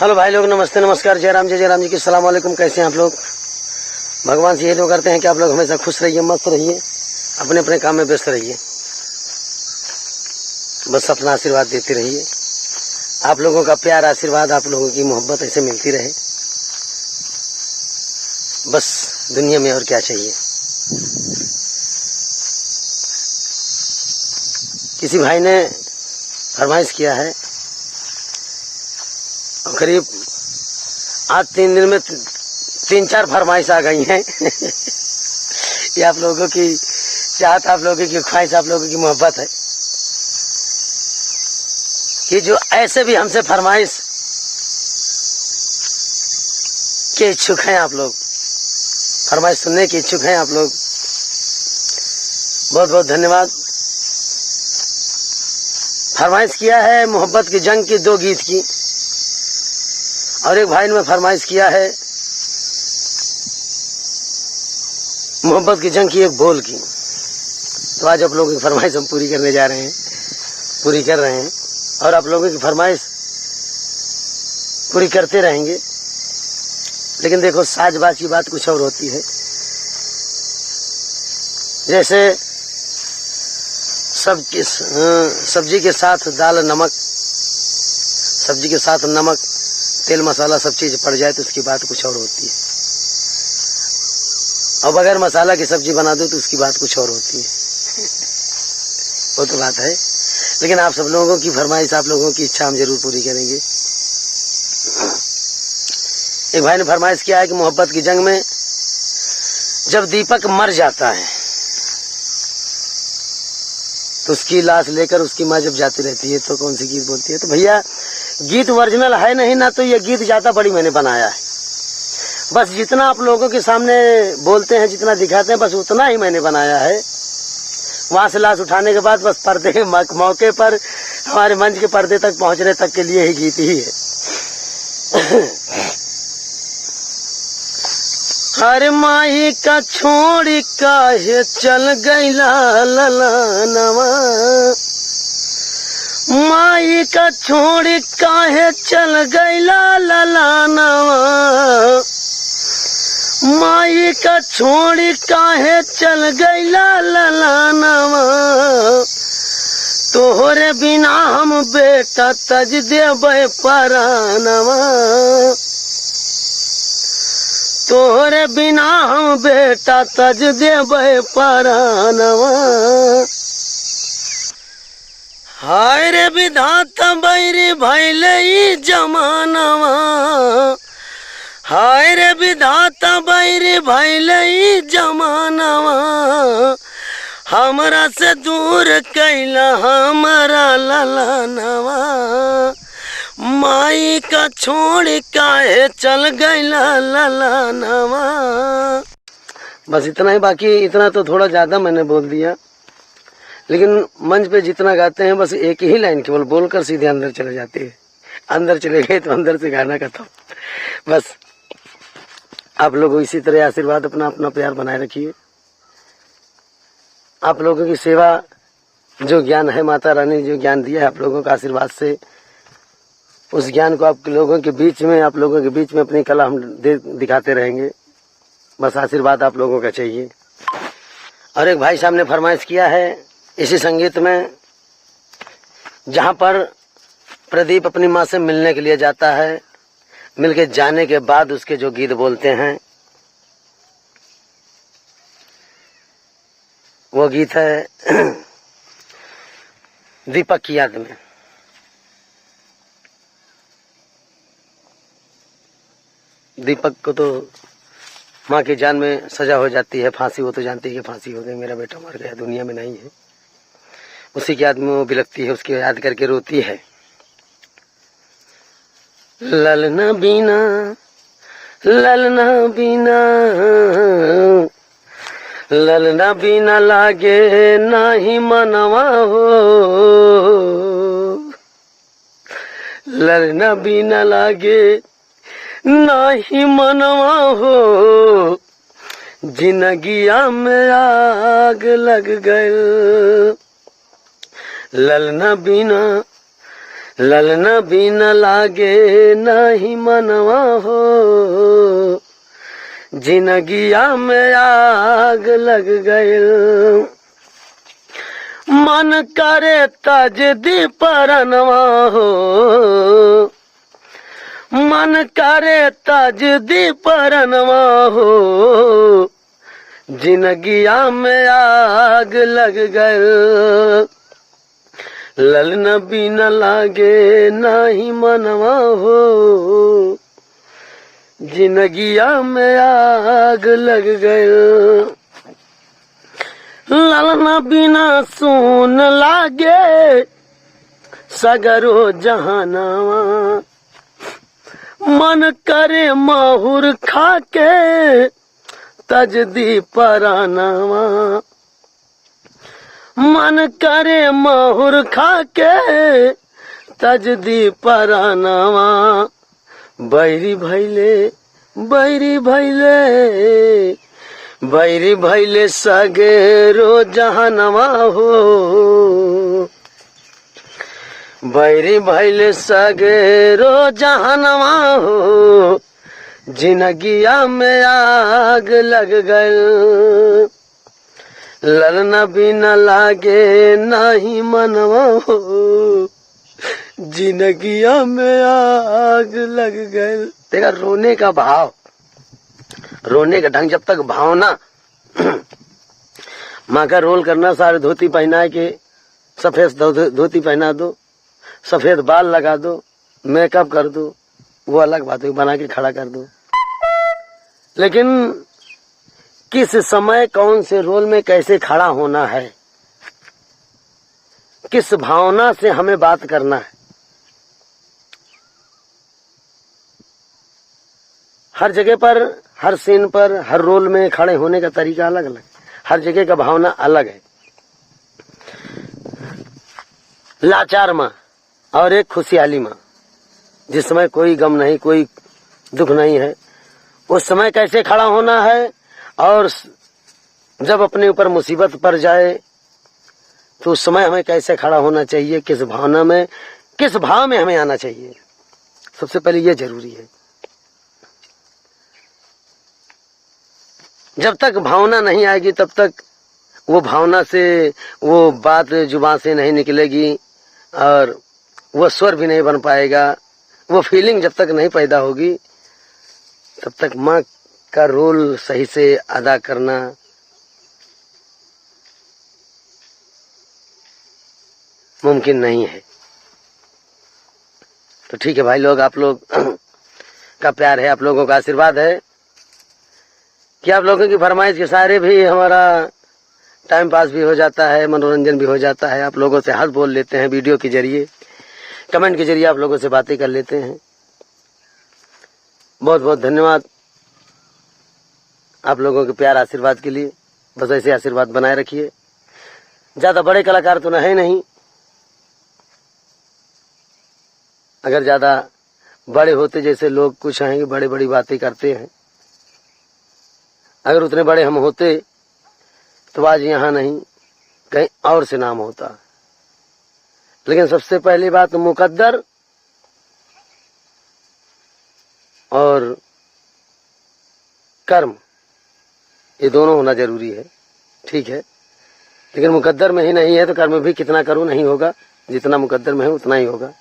Hello भाई लोग, नमस्ते नमस्कार, जय राम जी की सलाम वालेकुम। कैसे हैं आप लोग? भगवान से ये लोग करते हैं कि आप लोग हमेशा खुश रहिए, मस्त रहिए, अपने अपने काम में व्यस्त रहिए, बस अपना आशीर्वाद देते रहिए। आप लोगों का प्यार, आशीर्वाद, आप लोगों की मोहब्बत ऐसे मिलती रहे, बस दुनिया में और क्या चाहिए। किसी भाई ने फरमाइश किया है और करीब आज 3 दिन में 3-4 फरमाइश आ गई हैं। ये आप लोगों की चाहत, आप लोगों की ख्वाहिश, आप लोगों की मोहब्बत है कि जो ऐसे भी हमसे फरमाइश के इच्छुक हैं, आप लोग फरमाइश सुनने के इच्छुक हैं आप लोग, बहुत बहुत धन्यवाद। फरमाइश किया है मोहब्बत की जंग की 2 गीत की, और एक भाई ने फरमाइश किया है मोहब्बत की जंग की 1 बोल की। तो आज आप लोगों की फरमाइश हम पूरी करने जा रहे हैं, पूरी कर रहे हैं, और आप लोगों की फरमाइश पूरी करते रहेंगे। लेकिन देखो, साजबाज की बात कुछ और होती है। जैसे सब्जी के साथ दाल, नमक, सब्जी के साथ नमक, तेल, मसाला सब चीज पड़ जाए तो उसकी बात कुछ और होती है, और बगैर मसाला की सब्जी बना दो तो उसकी बात कुछ और होती है। वो तो बात है, लेकिन आप सब लोगों की फरमाइश, आप लोगों की इच्छा हम जरूर पूरी करेंगे। एक भाई ने फरमाइश किया है कि मोहब्बत की जंग में जब दीपक मर जाता है तो उसकी लाश लेकर उसकी माँ जब जाती रहती है तो कौन सी गीत बोलती है। तो भैया, गीत ओरिजिनल है नहीं ना, तो ये गीत ज्यादा बड़ी मैंने बनाया है। बस जितना आप लोगों के सामने बोलते हैं, जितना दिखाते हैं, बस उतना ही मैंने बनाया है। वहां से लाश उठाने के बाद बस पर्दे के मौके पर, हमारे मंच के पर्दे तक पहुंचने तक के लिए ही गीत ही है। हर माही का छोड़ काहे चल गईला ललनवा, माई का छोड़ काहे चल गईला ललनवा, माई का छोड़ काहे चल गईला ललनवा, तोहरे बिना हम बेटा तज देबै परानवा, तोहरे बिना हम बेटा तज देबै परानवा। हाय रे विधाता बैरी भइले ई जमानवा, हाय रे विधाता बैरी भइले ई जमानवा, हमरा से दूर कैला हमरा ललनवा, माई का छोड़ काहे चल गईला ललनवा। बस इतना ही, बाकी इतना तो थोड़ा ज्यादा मैंने बोल दिया, लेकिन मंच पे जितना गाते हैं बस एक ही लाइन केवल बोलकर सीधे अंदर चले जाते हैं। अंदर चले गए तो अंदर से गाना खत्म। बस आप लोगों इसी तरह आशीर्वाद, अपना अपना प्यार बनाए रखिए। आप लोगों की सेवा, जो ज्ञान है, माता रानी ने जो ज्ञान दिया है, आप लोगों का आशीर्वाद से उस ज्ञान को आप लोगों के बीच में, आप लोगों के बीच में अपनी कला हम दिखाते रहेंगे। बस आशीर्वाद आप लोगों का चाहिए। और एक भाई साहब ने फरमाइश किया है इसी संगीत में, जहां पर प्रदीप अपनी माँ से मिलने के लिए जाता है, मिलके जाने के बाद उसके जो गीत बोलते हैं, वो गीत है दीपक की याद में। दीपक को तो माँ की जान में सजा हो जाती है, फांसी, वो तो जानती है कि फांसी हो गई, मेरा बेटा मर गया, दुनिया में नहीं है। उसी की याद में वो बिलखती है, उसकी याद करके रोती है। ललना बीना, ललना बीना, ललना बीना लागे नाही मनवा हो, ललना बीना लागे नाही मनवा हो, जिंदगिया में आग लग गए। ललना बिना ललना भी न लागे नहीं मनवा हो, जिंदगिया में आग लग गए। मन करे तज दी परनवा हो, मन करे तज दी परनवा हो, जिंदगिया में आग लग गए। ललना भी न लागे नाही मनवा हो, जिंदगिया में आग लग गए। ललना बिना सुन लागे सगरो जहानावा, मन करे माहुर खाके तजदी परानावा, मन करे माहुर खाके तजदी परानावा। बैरी भैले बैरी भैले बैरी भैले सगरो जहानवा हो, बैरी भैले सगरो जहानवा हो, जिंदगिया में आग लग गए। ललना भी न लागे नहीं मनवा हो, जिंदगिया में आग लग गए। तेरा रोने का भाव, रोने का ढंग, जब तक भावना माँ का रोल करना, सारे धोती पहना के सफेद धोती पहना दो, सफेद बाल लगा दो, मेकअप कर दो, वो अलग बात है, बना के खड़ा कर दो। लेकिन किस समय कौन से रोल में कैसे खड़ा होना है, किस भावना से हमें बात करना है, हर जगह पर, हर सीन पर, हर रोल में खड़े होने का तरीका अलग अलग, हर जगह का भावना अलग है। लाचार माँ और एक खुशहाली माँ, जिस समय कोई गम नहीं, कोई दुख नहीं है, उस समय कैसे खड़ा होना है, और जब अपने ऊपर मुसीबत पड़ जाए तो उस समय हमें कैसे खड़ा होना चाहिए, किस भावना में, किस भाव में हमें आना चाहिए, सबसे पहले ये जरूरी है। जब तक भावना नहीं आएगी तब तक वो भावना से वो बात जुबान से नहीं निकलेगी और वो स्वर भी नहीं बन पाएगा। वो फीलिंग जब तक नहीं पैदा होगी तब तक माँ का रोल सही से अदा करना मुमकिन नहीं है। तो ठीक है भाई लोग, आप लोग का प्यार है, आप लोगों का आशीर्वाद है कि आप लोगों की फरमाइश के सारे भी हमारा टाइम पास भी हो जाता है, मनोरंजन भी हो जाता है। आप लोगों से हाथ बोल लेते हैं, वीडियो के जरिए, कमेंट के जरिए आप लोगों से बातें कर लेते हैं। बहुत बहुत धन्यवाद आप लोगों के प्यार आशीर्वाद के लिए। बस ऐसे आशीर्वाद बनाए रखिए। ज्यादा बड़े कलाकार तो है नहीं, अगर ज्यादा बड़े होते जैसे लोग कुछ हैं कि बड़े बड़ी बातें करते हैं, अगर उतने बड़े हम होते तो आज यहाँ नहीं कहीं और से नाम होता। लेकिन सबसे पहली बात मुकद्दर और कर्म, ये दोनों होना जरूरी है। ठीक है, लेकिन मुकद्दर में ही नहीं है तो कर्म भी कितना करूं नहीं होगा, जितना मुकद्दर में है उतना ही होगा।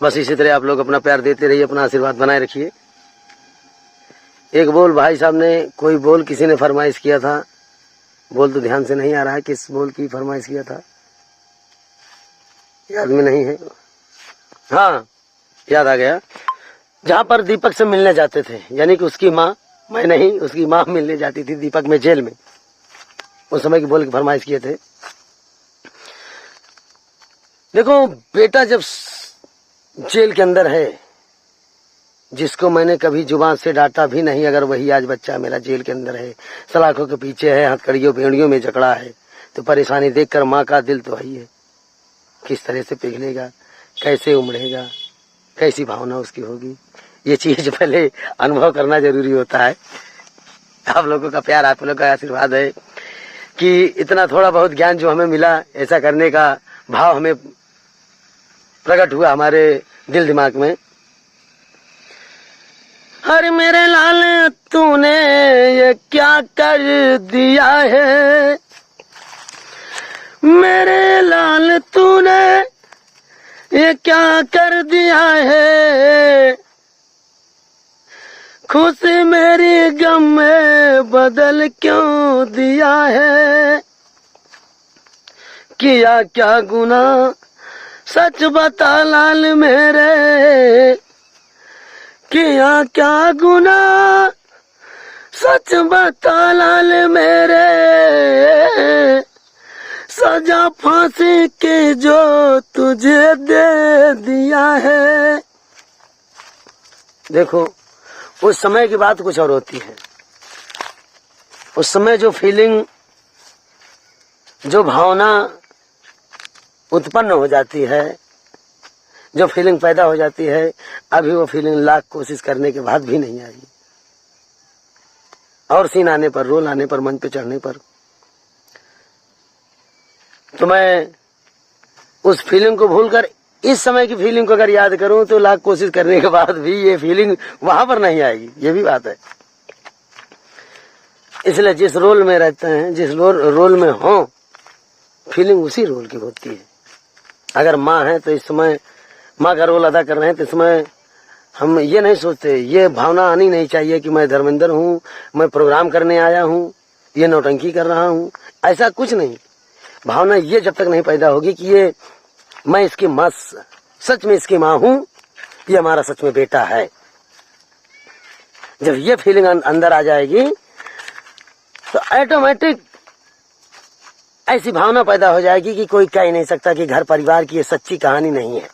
बस इसी तरह आप लोग अपना प्यार देते रहिए, अपना आशीर्वाद बनाए रखिए। एक बोल भाई साहब ने, कोई बोल किसी ने फरमाइश किया था, बोल तो ध्यान से नहीं आ रहा है, किस बोल की फरमाइश किया था याद में नहीं है। हाँ याद आ गया, जहाँ पर दीपक से मिलने जाते थे, यानी कि उसकी माँ, मैं नहीं, उसकी माँ मिलने जाती थी दीपक में जेल में, उस समय की बोल की फरमाइश किए थे। देखो बेटा जब जेल के अंदर है, जिसको मैंने कभी जुबान से डांटा भी नहीं, अगर वही आज बच्चा मेरा जेल के अंदर है, सलाखों के पीछे है, हथकड़ियों भेड़ियों में जकड़ा है, तो परेशानी देखकर माँ का दिल तो है, किस तरह से पिघलेगा, कैसे उमड़ेगा, कैसी भावना उसकी होगी, ये चीज पहले अनुभव करना जरूरी होता है। आप लोगों का प्यार, आप लोगों का आशीर्वाद है कि इतना थोड़ा बहुत ज्ञान जो हमें मिला, ऐसा करने का भाव हमें प्रकट हुआ हमारे दिल दिमाग में। अरे मेरे लाल तूने ये क्या कर दिया है, मेरे लाल तूने ये क्या कर दिया है, खुशी मेरी गम में बदल क्यों दिया है, किया क्या गुनाह सच बता लाल मेरे, किया क्या गुनाह सच बता लाल मेरे, सजा फांसी की जो तुझे दे दिया है। देखो उस समय की बात कुछ और होती है। उस समय जो फीलिंग, जो भावना उत्पन्न हो जाती है, जो फीलिंग पैदा हो जाती है, अभी वो फीलिंग लाख कोशिश करने के बाद भी नहीं आई। और सीन आने पर, रोल आने पर, मंच पे चढ़ने पर, तो मैं उस फीलिंग को भूलकर इस समय की फीलिंग को अगर याद करूं तो लाख कोशिश करने के बाद भी ये फीलिंग वहां पर नहीं आएगी। ये भी बात है। इसलिए जिस रोल में रहते हैं, जिस रोल में हो, फीलिंग उसी रोल की होती है। अगर माँ है तो इस समय माँ का रोल अदा कर रहे हैं तो इसमें हम ये नहीं सोचते, ये भावना आनी नहीं चाहिए कि मैं धर्मेंद्र हूँ, मैं प्रोग्राम करने आया हूँ, ये नौटंकी कर रहा हूँ। ऐसा कुछ नहीं। भावना ये जब तक नहीं पैदा होगी कि ये मैं इसकी माँ, सच में इसकी माँ हूँ, ये हमारा सच में बेटा है, जब ये फीलिंग अंदर आ जाएगी तो ऑटोमेटिक ऐसी भावना पैदा हो जाएगी कि कोई कह ही नहीं सकता कि घर परिवार की ये सच्ची कहानी नहीं है।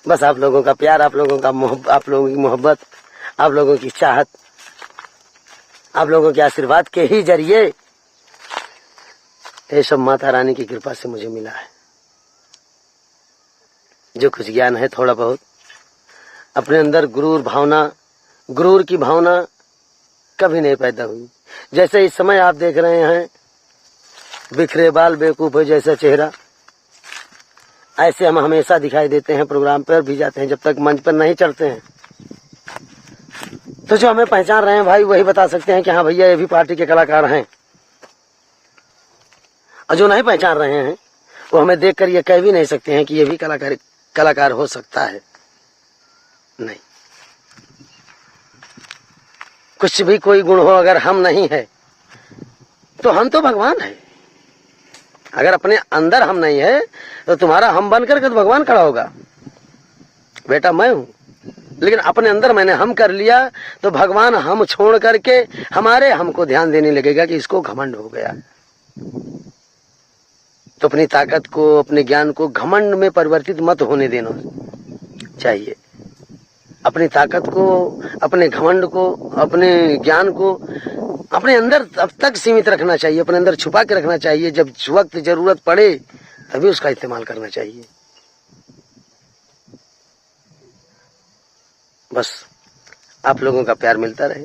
बस आप लोगों का प्यार, आप लोगों की मोहब्बत, आप लोगों की चाहत, आप लोगों के आशीर्वाद के ही जरिए ये सब माता रानी की कृपा से मुझे मिला है। जो कुछ ज्ञान है थोड़ा बहुत, अपने अंदर गुरूर की भावना कभी नहीं पैदा हुई। जैसे इस समय आप देख रहे हैं बिखरे बाल बेवकूफ है जैसा चेहरा, ऐसे हम हमेशा दिखाई देते हैं, प्रोग्राम पर भी जाते हैं। जब तक मंच पर नहीं चढ़ते हैं तो जो हमें पहचान रहे हैं भाई वही बता सकते हैं कि हाँ भैया ये भी पार्टी के कलाकार हैं। और जो नहीं पहचान रहे हैं वो हमें देखकर ये कह भी नहीं सकते हैं कि ये भी कलाकार हो सकता है। नहीं, कुछ भी कोई गुण हो अगर हम नहीं है तो हम तो भगवान है। अगर अपने अंदर हम नहीं है तो तुम्हारा हम बन करके तो भगवान खड़ा होगा। बेटा मैं हूं, लेकिन अपने अंदर मैंने हम कर लिया तो भगवान हम छोड़ करके हमारे हमको ध्यान देने लगेगा कि इसको घमंड हो गया। तो अपनी ताकत को, अपने ज्ञान को घमंड में परिवर्तित मत होने देना चाहिए। अपनी ताकत को, अपने घमंड को, अपने ज्ञान को अपने अंदर अब तक सीमित रखना चाहिए, अपने अंदर छुपा के रखना चाहिए। जब वक्त जरूरत पड़े तभी उसका इस्तेमाल करना चाहिए। बस आप लोगों का प्यार मिलता रहे,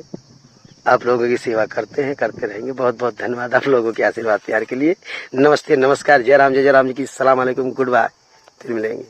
आप लोगों की सेवा करते हैं, करते रहेंगे। बहुत बहुत धन्यवाद आप लोगों के आशीर्वाद प्यार के लिए। नमस्ते, नमस्कार, जय राम जी की, सलाम अलैकुम, गुड बाय। फिर मिलेंगे।